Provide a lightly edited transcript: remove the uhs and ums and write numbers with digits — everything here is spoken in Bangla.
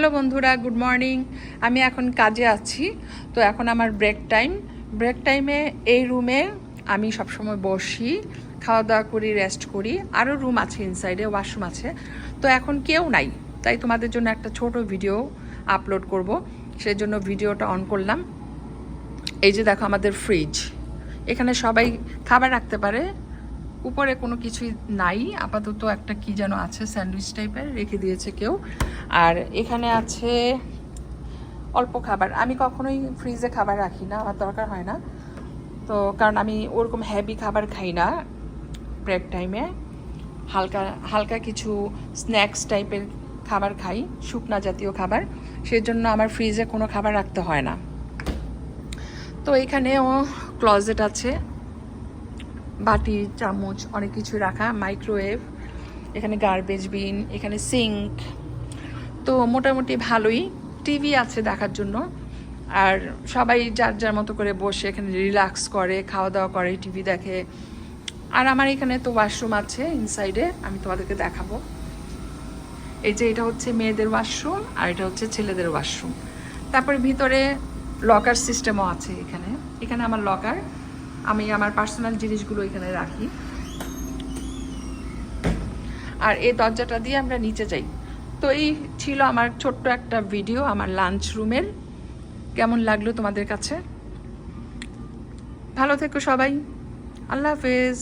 হ্যালো বন্ধুরা, গুড মর্নিং। আমি এখন কাজে আছি, তো এখন আমার ব্রেক টাইমে এই রুমে আমি সবসময় বসি, খাওয়া দাওয়া করি, রেস্ট করি। আরও রুম আছে, ইনসাইডে ওয়াশরুম আছে। তো এখন কেউ নাই, তাই তোমাদের জন্য একটা ছোট ভিডিও আপলোড করব, সেই জন্য ভিডিওটা অন করলাম। এই যে দেখো আমাদের ফ্রিজ, এখানে সবাই খাবার রাখতে পারে। উপরে কোনো কিছুই নাই আপাতত, একটা কি যেন আছে স্যান্ডউইচ টাইপের রেখে দিয়েছে কেউ। আর এখানে আছে অল্প খাবার। আমি কখনোই ফ্রিজে খাবার রাখি না, আমার দরকার হয় না। তো কারণ আমি ওরকম হেভি খাবার খাই না ব্রেক টাইমে, হালকা হালকা কিছু স্ন্যাক্স টাইপের খাবার খাই, শুকনা জাতীয় খাবার। সেজন্য আমার ফ্রিজে কোনো খাবার রাখতে হয় না। তো এখানেও ক্লোজেট আছে, বাটি চামচ অনেক কিছু রাখা, মাইক্রোওয়েভ, এখানে গার্বেজ বিন, এখানে সিঙ্ক। তো মোটামুটি ভালোই। টিভি আছে দেখার জন্য, আর সবাই যার যার মতো করে বসে এখানে রিল্যাক্স করে, খাওয়া দাওয়া করে, টিভি দেখে। আর আমার এখানে তো ওয়াশরুম আছে ইনসাইডে, আমি তোমাদেরকে দেখাবো। এই যে এটা হচ্ছে মেয়েদের ওয়াশরুম, আর এটা হচ্ছে ছেলেদের ওয়াশরুম। তারপরে ভিতরে লকার সিস্টেমও আছে। এখানে আমার লকার, আমি আমার পার্সোনাল জিনিসগুলো এখানে রাখি। আর এই দরজাটা দিয়ে আমরা নিচে যাই। তো এই ছিল আমার ছোট্ট একটা ভিডিও আমার লাঞ্চ রুমের। কেমন লাগলো তোমাদের কাছে? ভালো থেকো সবাই, আল্লাহ হাফেজ।